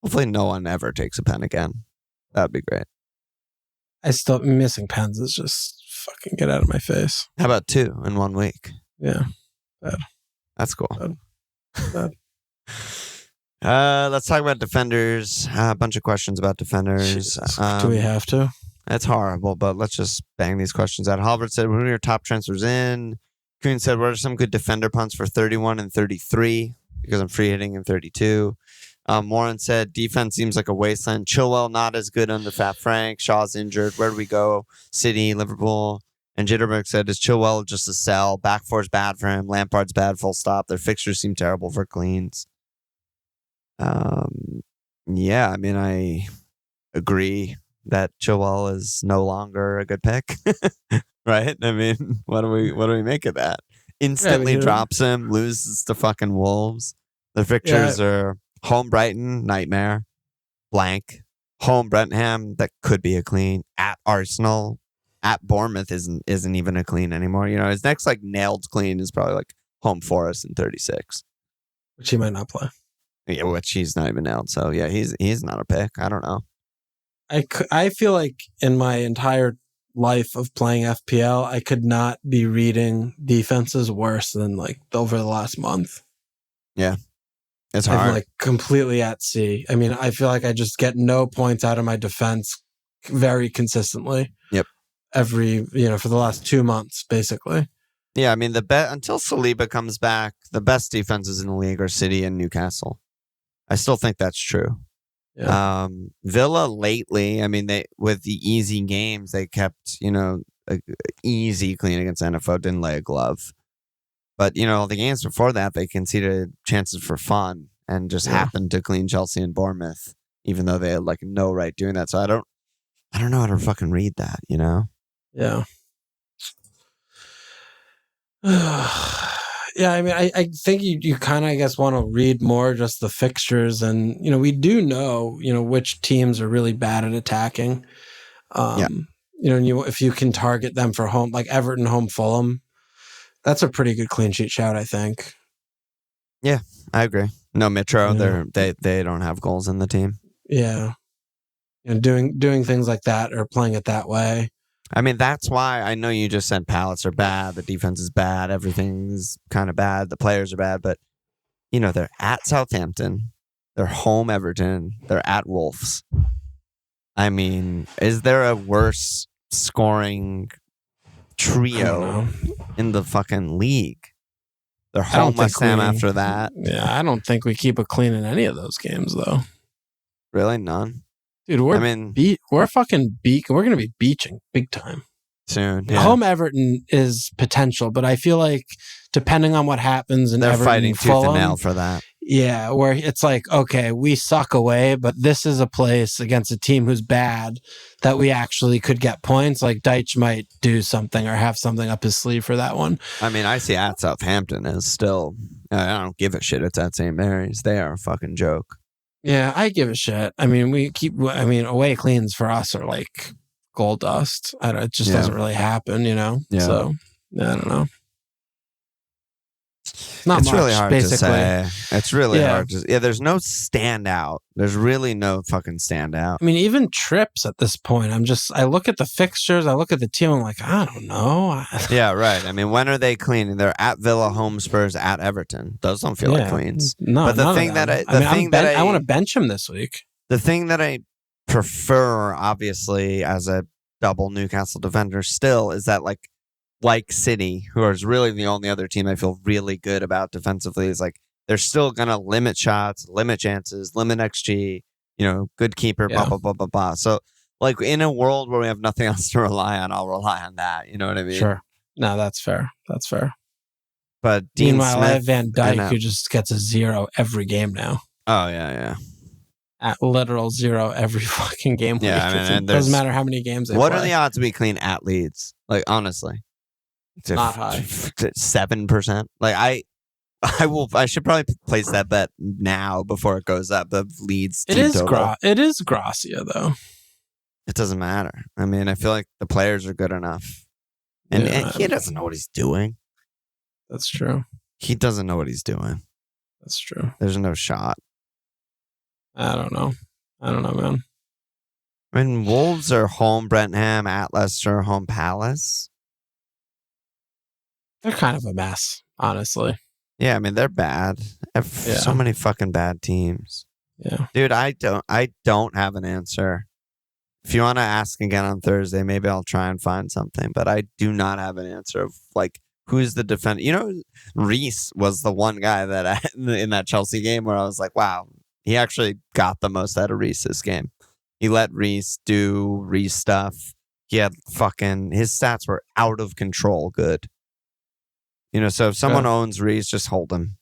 Hopefully no one ever takes a pen again. That'd be great. Missing pens is just fucking get out of my face. How about 2 in 1 week? Yeah. Bad. That's cool. Bad. Let's talk about defenders. A bunch of questions about defenders. Do we have to? That's horrible, but let's just bang these questions out. Halbert said, "Who are your top transfers in?" Kuhn said, "What are some good defender punts for 31 and 33? Because I'm free hitting in 32. Warren said, "Defense seems like a wasteland. Chilwell not as good under Fat Frank. Shaw's injured. Where do we go? City, Liverpool." And Jitterbug said, "Is Chilwell just a sell? Back four's bad for him. Lampard's bad, full stop. Their fixtures seem terrible for cleans." I agree that Chilwell is no longer a good pick. Right? What do we make of that? Instantly drops him, loses to fucking Wolves. The fixtures are home Brighton, nightmare, blank. Home Brentford, that could be a clean. At Arsenal, at Bournemouth isn't even a clean anymore. His next nailed clean is probably home Forest in 36, which he might not play. Yeah, which he's not even nailed. So yeah, he's not a pick. I don't know. I feel like in my entire life of playing FPL, I could not be reading defenses worse than over the last month. Yeah. It's hard. I'm completely at sea. I feel like I just get no points out of my defense very consistently. Yep. Every, for the last 2 months, basically. Yeah, until Saliba comes back, the best defenses in the league are City and Newcastle. I still think that's true. Yeah. Villa lately, they with the easy games, they kept, a easy clean against NFO, didn't lay a glove. But, the games before that, they conceded chances for fun and just happened to clean Chelsea and Bournemouth, even though they had no right doing that. So I don't know how to fucking read that, Yeah. Yeah, I mean, I think you kind of, I guess, want to read more just the fixtures. And, we do know, which teams are really bad at attacking. And if you can target them for home, like Everton, home Fulham, that's a pretty good clean sheet shout, I think. Yeah, I agree. No, Mitro, they don't have goals in the team. Yeah. And doing things like that or playing it that way. I mean, that's why I know you just said Palace are bad. The defense is bad. Everything's kind of bad. The players are bad. But, they're at Southampton. They're home Everton. They're at Wolves. I mean, is there a worse scoring trio in the fucking league? They're home West Ham after that. Yeah, I don't think we keep it clean in any of those games, though. Really? None? Dude, we're going to be beaching big time. Soon. Yeah. Home Everton is potential, but I feel like depending on what happens in they're Everton, fighting tooth and nail for that. Yeah, where it's like, okay, we suck away, but this is a place against a team who's bad that we actually could get points. Like Deitch might do something or have something up his sleeve for that one. I mean, I see at Southampton as still, I don't give a shit. It's at St. Mary's. They are a fucking joke. Yeah, I give a shit. I mean, away cleans for us are like gold dust. It just doesn't really happen, Yeah. So, I don't know. It's much, really hard basically. To say. It's really hard to say. Yeah, there's no standout. There's really no fucking standout. I mean, even trips at this point. I look at the fixtures, I look at the team, I'm like, I don't know. Yeah, right. I mean, when are they cleaning? They're at Villa, home Spurs, at Everton. Those don't feel like cleans. No, but the thing that I want to bench him this week. The thing that I prefer, obviously, as a double Newcastle defender still is that like City, who is really the only other team I feel really good about defensively, is like they're still going to limit shots, limit chances, limit XG, good keeper, blah, blah, blah, blah, blah. So, like, in a world where we have nothing else to rely on, I'll rely on that. You know what I mean? Sure. No, that's fair. That's fair. But Dean Meanwhile, Smith, I have Van Dijk, who just gets a 0 every game now. Oh, yeah. At literal 0 every fucking game. Yeah, I mean, it doesn't matter how many games they play. What are the odds we clean at Leeds? Like, honestly. Not high. 7%. Like I should probably place that bet now before it goes up. The Leeds. It is Gracia though. It doesn't matter. I mean, I feel like the players are good enough, and he doesn't know what he's doing. That's true. He doesn't know what he's doing. That's true. There's no shot. I don't know, man. I mean, Wolves are home Brentford, at Leicester, home Palace. They're kind of a mess, honestly. Yeah, I mean, they're bad. So many fucking bad teams. Yeah. Dude, I don't have an answer. If you want to ask again on Thursday, maybe I'll try and find something, but I do not have an answer of like who's the defender. Reece was the one guy that in that Chelsea game where I was like, wow, he actually got the most out of Reece this game. He let Reece do Reece stuff. He had his stats were out of control good. So if someone owns Reece, just hold him.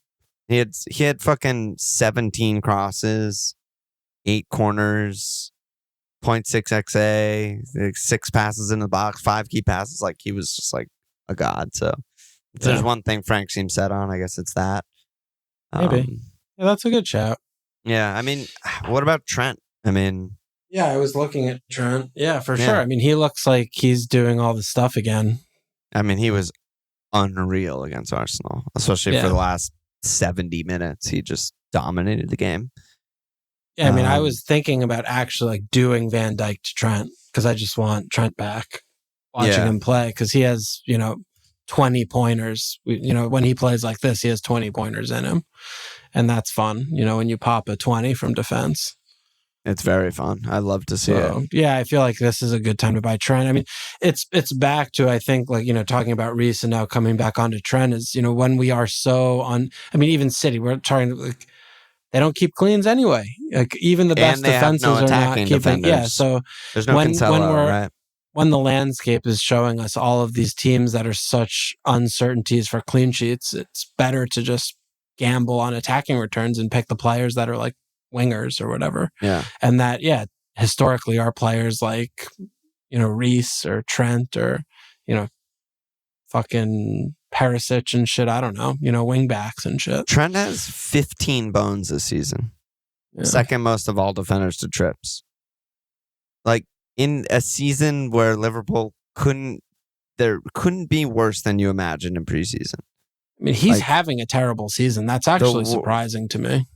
He had fucking 17 crosses, 8 corners, 0.6 XA, 6 passes in the box, 5 key passes. Like he was just like a god. So if there's one thing Frank seems set on, I guess it's that. Maybe. Yeah, that's a good shout. Yeah, I mean, what about Trent? I mean, yeah, I was looking at Trent. Yeah, for sure. I mean, he looks like he's doing all the stuff again. I mean, he was unreal against Arsenal, especially for the last 70 minutes. He just dominated the game. Yeah, I mean, I was thinking about actually like doing Van Dijk to Trent because I just want Trent back, watching him play because he has 20 pointers. When he plays like this, he has 20 pointers in him, and that's fun. When you pop a 20 from defense. It's very fun. I love to see it. Yeah, I feel like this is a good time to buy Trent. I mean, it's back to, I think, like, talking about Reece and now coming back onto Trent is, when we are so on, I mean, even City, we're trying to, like, they don't keep cleans anyway. Like, even the best defenses are not keeping. Defenders. Yeah, so there's no Cancelo, right? When the landscape is showing us all of these teams that are such uncertainties for clean sheets, it's better to just gamble on attacking returns and pick the players that are like wingers or whatever. Yeah. And that, historically are players like, Reece or Trent or, fucking Perisic and shit. I don't know. Wing backs and shit. Trent has 15 bones this season. Yeah. Second most of all defenders to trips. Like, in a season where Liverpool couldn't be worse than you imagined in preseason. I mean, he's having a terrible season. That's actually surprising to me.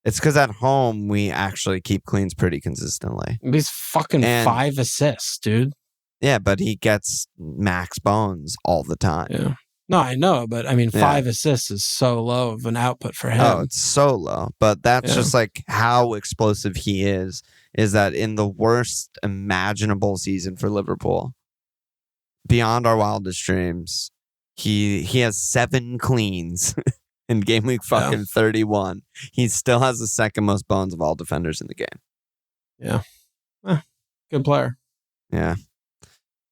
It's because at home, we actually keep cleans pretty consistently. He's fucking 5 assists, dude. Yeah, but he gets max bones all the time. Yeah. No, I know, but I mean, 5 assists is so low of an output for him. Oh, it's so low. But that's just like how explosive he is that in the worst imaginable season for Liverpool, beyond our wildest dreams, he has 7 cleans in game week fucking 31. He still has the second most bones of all defenders in the game. Yeah. Good player. Yeah.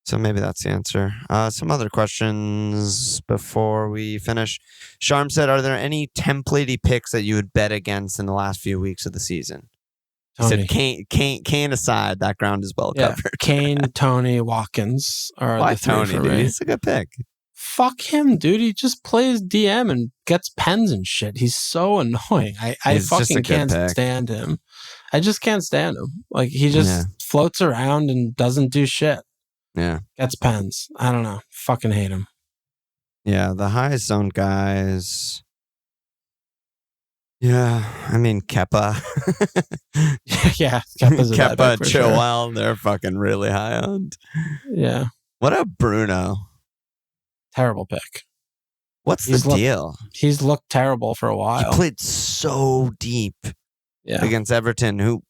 So maybe that's the answer. Some other questions before we finish. Sharm said, are there any templatey picks that you would bet against in the last few weeks of the season? Tony. He said, Kane aside, that ground is well covered. Kane, Tony, Watkins are the three Tony, for dude? me. He's a good pick. Fuck him, dude. He just plays DM and gets pens and shit. He's so annoying. I fucking can't stand him. I just can't stand him. Like, he just floats around and doesn't do shit. Yeah. Gets pens. I don't know. Fucking hate him. Yeah, the highest owned guys. Yeah, I mean, Kepa. Yeah, Kepa's a Kepa, Chilwell, they're fucking really high owned. Yeah. What a Bruno. Terrible pick. What's the deal? He's looked terrible for a while. He played so deep against Everton,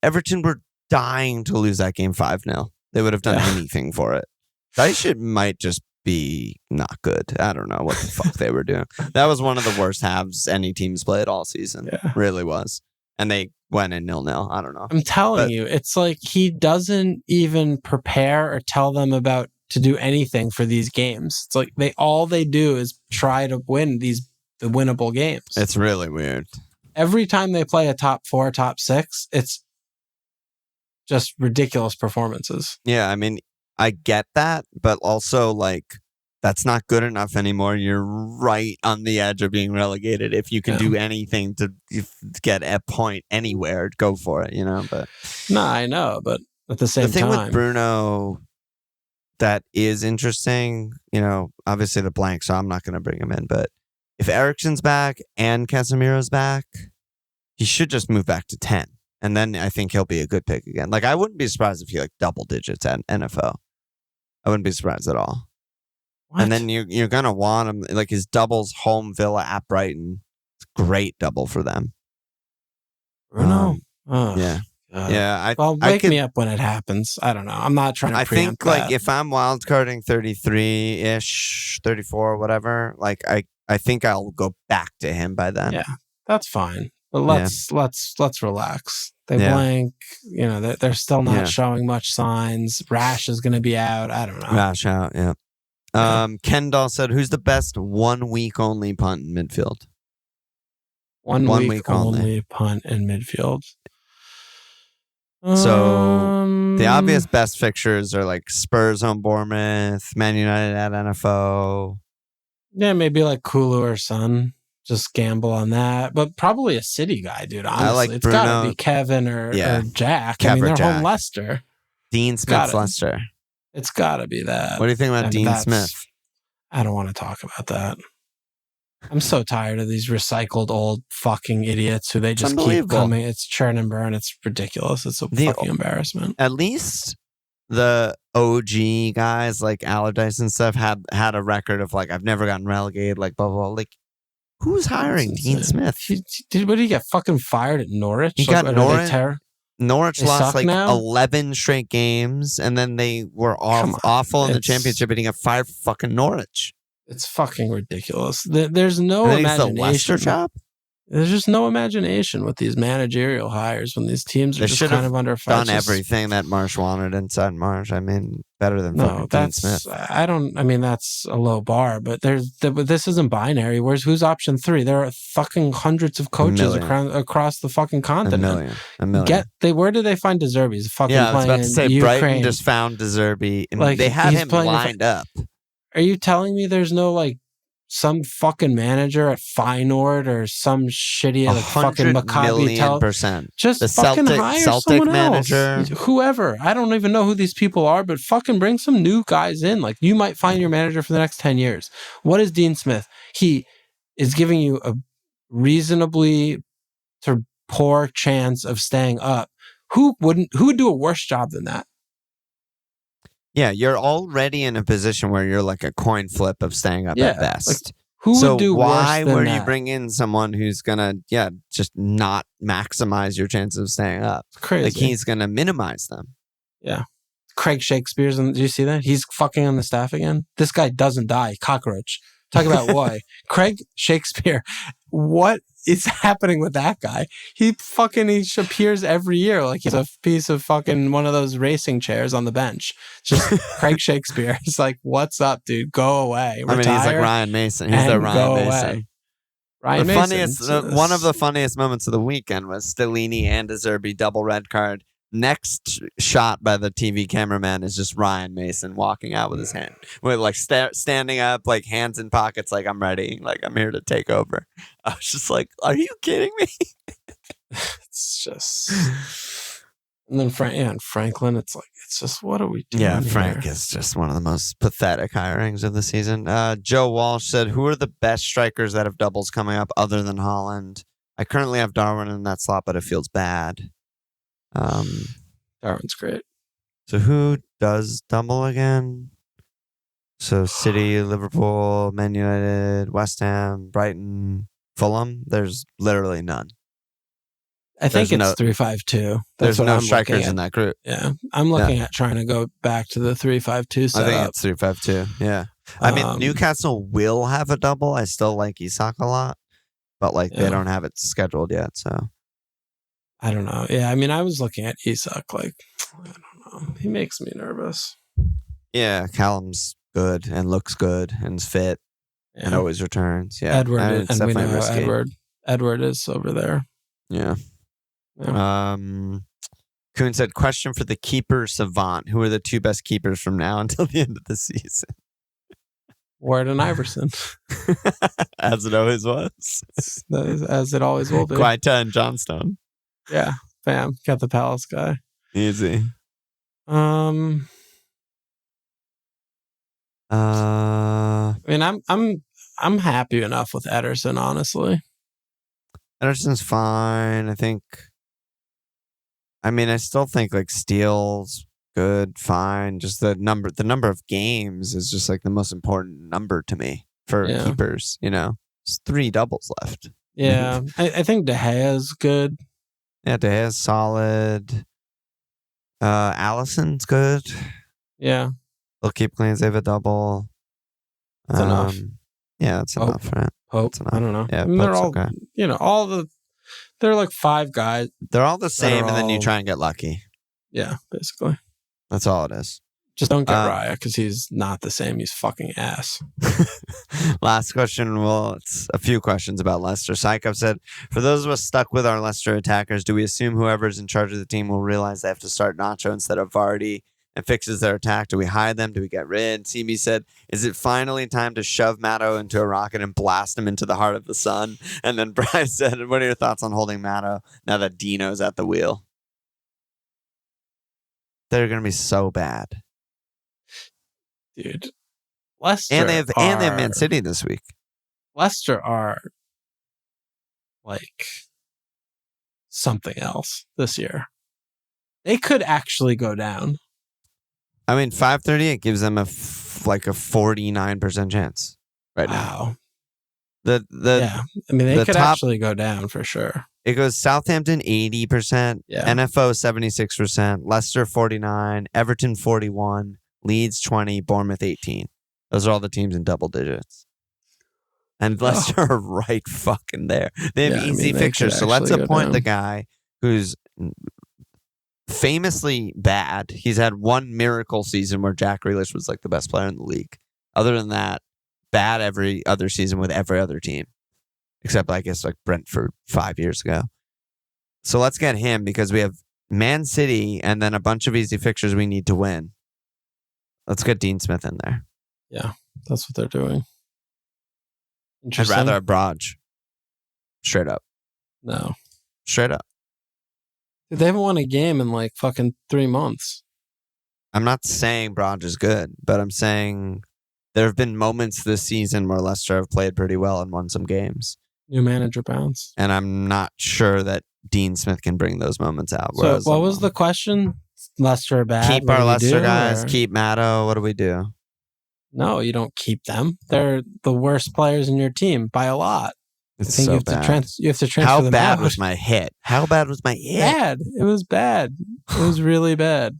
Everton were dying to lose that game 5-0. They would have done anything for it. That shit might just be not good. I don't know what the fuck they were doing. That was one of the worst halves any team's played all season. Yeah. Really was. And they went in 0-0. I don't know. I'm telling you, it's like he doesn't even prepare or tell them about to do anything for these games. It's like all they do is try to win the winnable games. It's really weird. Every time they play a top 4, top 6, it's just ridiculous performances. Yeah, I mean, I get that, but also, like, that's not good enough anymore. You're right on the edge of being relegated. If you can do anything to get a point anywhere, go for it, But no, I know, but at the same time, the thing with Bruno that is interesting, obviously the blank, so I'm not going to bring him in. But if Eriksen's back and Casemiro's back, he should just move back to 10. And then I think he'll be a good pick again. Like, I wouldn't be surprised if he double digits at NFL. I wouldn't be surprised at all. What? And then you're going to want him, like his doubles home Villa at Brighton. It's a great double for them. Bruno? Yeah. Yeah. Wake me up when it happens. I don't know. I'm not trying to preempt think, like, if I'm wildcarding 33-ish, 34, whatever, like, I think I'll go back to him by then. Yeah, that's fine. But let's relax. They blank. They're still not showing much signs. Rash is going to be out. I don't know. Rash out. Yeah. Kendall said, "Who's the best 1 week only punt in midfield?" One week only punt in midfield. So the obvious best fixtures are like Spurs on Bournemouth, Man United at NFO. Yeah, maybe like Kulu or Son. Just gamble on that, but probably a City guy, dude. Honestly, I like it's Bruno. Gotta be Kevin or Jack. Kev they're Jack. home Leicester. Dean Smith's Leicester. It's gotta be that. What do you think about Dean Smith? I don't want to talk about that. I'm so tired of these recycled old fucking idiots who they just keep coming. It's churn and burn. It's ridiculous. It's a fucking embarrassment. At least the OG guys like Allardyce and stuff had a record of like, I've never gotten relegated, like blah, blah, blah. Like, who's hiring Dean Smith? What did he get fucking fired at Norwich? He got Norwich lost like now? 11 straight games, and then they were awful in the championship, and he got fired for fucking Norwich. It's fucking ridiculous. There's no imagination. The Leicester job? There's just no imagination with these managerial hires when these teams are just kind of under fire. Done everything that Marsh wanted inside Marsh. I mean, better than fucking Dean Smith. That's a low bar, but this isn't binary. Who's option 3? There are fucking hundreds of coaches across the fucking continent. A million. Where do they find De Zerbi? He's fucking I was about to say, Ukraine. Brighton just found De Zerbi, and they had him lined up. Are you telling me there's no like some fucking manager at Feyenoord or some shitty like fucking Maccabi %. Just the fucking hire Celtic someone manager, else. Whoever. I don't even know who these people are, but fucking bring some new guys in. Like you might find your manager for the next 10 years. What is Dean Smith? He is giving you a reasonably poor chance of staying up. Who would do a worse job than that? Yeah, you're already in a position where you're like a coin flip of staying up at best. Like, who would do worse than that? Why would you bring in someone who's gonna, just not maximize your chances of staying up? It's crazy. Like he's gonna minimize them. Yeah. Craig Shakespeare's, do you see that? He's fucking on the staff again. This guy doesn't die. Cockroach. Talk about why. Craig Shakespeare. What is happening with that guy? He appears every year like he's a piece of fucking one of those racing chairs on the bench. Just Craig Shakespeare. He's like, what's up, dude? Go away. Retire, he's like Ryan Mason. He's the Ryan Mason. Ryan Mason. One of the funniest moments of the weekend was Stellini and De Zerbi double red card. Next shot by the TV cameraman is just Ryan Mason walking out with his hand, with like standing up, like hands in pockets, like I'm ready, like I'm here to take over. I was just like, are you kidding me? It's just, and then Franklin. It's just what are we doing? Yeah, Frank is just one of the most pathetic hirings of the season. Joe Walsh said, "Who are the best strikers that have doubles coming up other than Haaland? I currently have Darwin in that slot, but it feels bad." Darwin's great. So who does double again? So City, Liverpool, Man United, West Ham, Brighton, Fulham. There's literally none. I think it's 3-5-2. There's no strikers in that group. Yeah, I'm looking at trying to go back to the 3-5-2 setup. I think it's 3-5-2. Yeah, I mean Newcastle will have a double. I still like Isak a lot, but they don't have it scheduled yet. So. I don't know. Yeah, I mean, I was looking at Isak, I don't know. He makes me nervous. Yeah, Callum's good and looks good and is fit and always returns. Yeah, Edward, and we know Edward is over there. Yeah. Kuhn said, question for the keeper savant. Who are the two best keepers from now until the end of the season? Ward and Iverson. As it always was. As it always will be. Guaita and Johnstone. Yeah, bam, got the Palace guy. Easy. I mean, I'm happy enough with Ederson, honestly. Ederson's fine. I still think Steele's good, fine. Just the number of games is just the most important number to me for keepers. There's 3 doubles left. Yeah, I think De Gea's good. Yeah, De Gea's solid. Allison's good. Yeah. They'll keep clean. They have a double. That's enough. Yeah, that's enough, right? Hope. I don't know. Yeah, they're all, okay. They're 5 guys. They're all the same, and then you try and get lucky. Yeah, basically. That's all it is. Just don't get Raya, because he's not the same. He's fucking ass. Last question. Well, it's a few questions about Leicester. Psycho said, for those of us stuck with our Leicester attackers, do we assume whoever's in charge of the team will realize they have to start Nacho instead of Vardy and fixes their attack? Do we hide them? Do we get rid? CB said, is it finally time to shove Matto into a rocket and blast him into the heart of the sun? And then Brian said, what are your thoughts on holding Matto now that Dino's at the wheel? They're going to be so bad. Dude, Leicester and they have Man City this week. Leicester are something else this year. They could actually go down. I mean, 538 gives them a 49% chance right now. Wow. They could actually go down for sure. It goes Southampton 80%, NFO 76%, Leicester 49%, Everton 41%. Leeds 20%, Bournemouth 18%. Those are all the teams in double digits. And Leicester are right fucking there. They have easy fixtures. So let's appoint the guy who's famously bad. He's had one miracle season where Jack Grealish was the best player in the league. Other than that, bad every other season with every other team. Except, I guess, Brentford 5 years ago. So let's get him because we have Man City and then a bunch of easy fixtures we need to win. Let's get Dean Smith in there. Yeah, that's what they're doing. I'd rather have Braj. Straight up. No. Straight up. They haven't won a game in like fucking 3 months. I'm not saying Braj is good, but I'm saying there have been moments this season where Leicester have played pretty well and won some games. New manager bounce. And I'm not sure that Dean Smith can bring those moments out. So what was the question? Leicester or bad? Keep our Leicester guys. Keep Matto. What do we do? No, you don't keep them. They're the worst players in your team by a lot. It's so bad. You have to transfer How them bad out. was my hit? How bad was my hit? Bad. It was bad. It was really bad.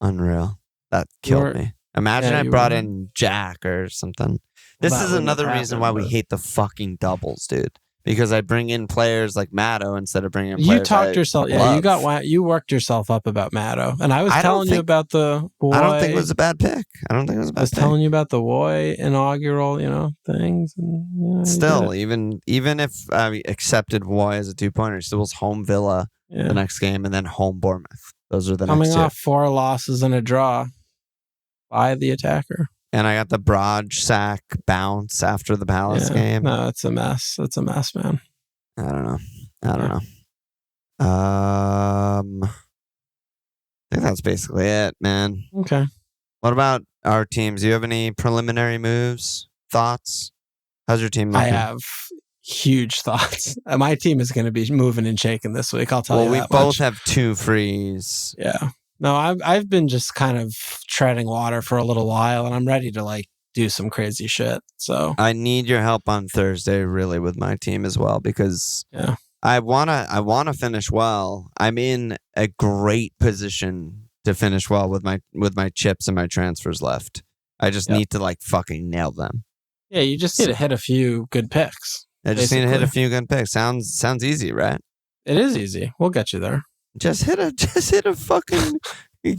Unreal. That killed me. Imagine I brought in Jack or something. This is another reason why we hate the fucking doubles, dude. Because I bring in players like Matto instead of bringing in players. You talked yourself. Yeah, you worked yourself up about Matto, and I was telling you about the Woy. I don't think it was a bad pick. I was telling you about the Woy inaugural, things. And, still, even if I accepted Woy as a 2-pointer, still was home Villa the next game, and then home Bournemouth. Those are the next two. Coming off 4 losses and a draw by the attacker. And I got the Braj sack bounce after the Palace game. No, it's a mess. It's a mess, man. I don't know. I think that's basically it, man. Okay. What about our teams? Do you have any preliminary moves, thoughts? How's your team looking? I have huge thoughts. My team is going to be moving and shaking this week. I'll tell you that we both have 2 frees. Yeah. No, I've been just kind of treading water for a little while, and I'm ready to do some crazy shit. So I need your help on Thursday, really, with my team as well, because I wanna finish well. I'm in a great position to finish well with my chips and my transfers left. I just need to fucking nail them. Yeah, you just need to hit a few good picks. I just need to hit a few good picks. Sounds easy, right? It is easy. We'll get you there. Just hit a fucking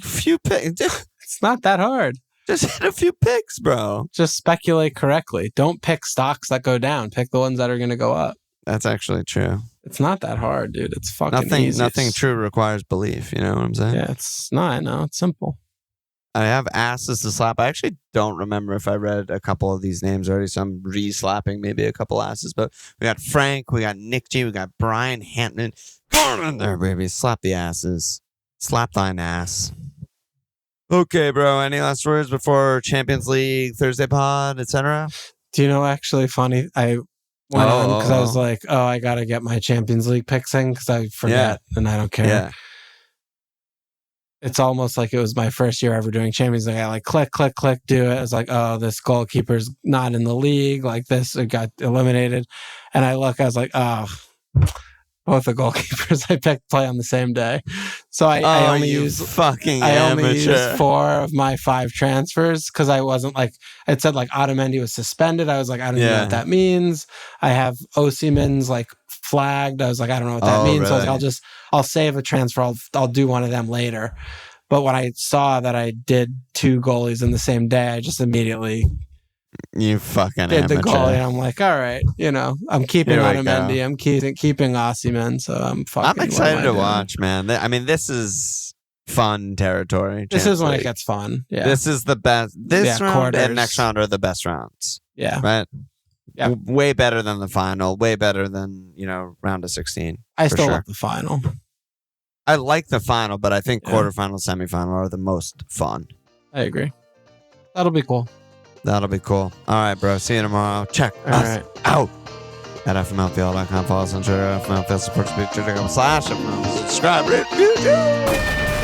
few picks. It's not that hard. Just hit a few picks, bro. Just speculate correctly. Don't pick stocks that go down. Pick the ones that are going to go up. That's actually true. It's not that hard, dude. It's fucking easy. Nothing true requires belief. You know what I'm saying? Yeah, it's not. No, it's simple. I have asses to slap. I actually don't remember if I read a couple of these names already, so I'm re-slapping maybe a couple asses. But we got Frank, we got Nick G, we got Brian Hampton. Go on there, baby. Slap the asses. Slap thine ass. Okay, bro. Any last words before Champions League, Thursday pod, etc.? Do you know, actually funny, I went on because I was like, I got to get my Champions League picks in because I forget and I don't care. Yeah. It's almost like it was my first year ever doing Champions League. I click, do it. I was like, this goalkeeper's not in the league. Like this, it got eliminated. And I was like, both the goalkeepers I picked play on the same day. So I only used 4 of my 5 transfers because I wasn't it said Otamendi was suspended. I was like, I don't know what that means. I have Osimhen's flagged. I was like, I don't know what that means. Really? So I was like, I'll save a transfer. I'll do one of them later. But when I saw that I did 2 goalies in the same day, I just immediately you fucking did amateur. the goalie. And I'm like, all right, I'm keeping Otamendi. I'm keeping Osimhen. So I'm excited to watch, man. I mean, this is fun territory. This is when it gets fun. Yeah. This is the best. This round quarters. and next round are the best rounds. Yeah. Right? Yeah. Way better than the final. Way better than, round of 16. I still love the final. I like the final, but I think quarterfinal, semifinal are the most fun. I agree. That'll be cool. That'll be cool. All right, bro. See you tomorrow. Check us out at FMLFPL.com. Follow us on Twitter, FMLFPL support speech, subscribe, rate, review.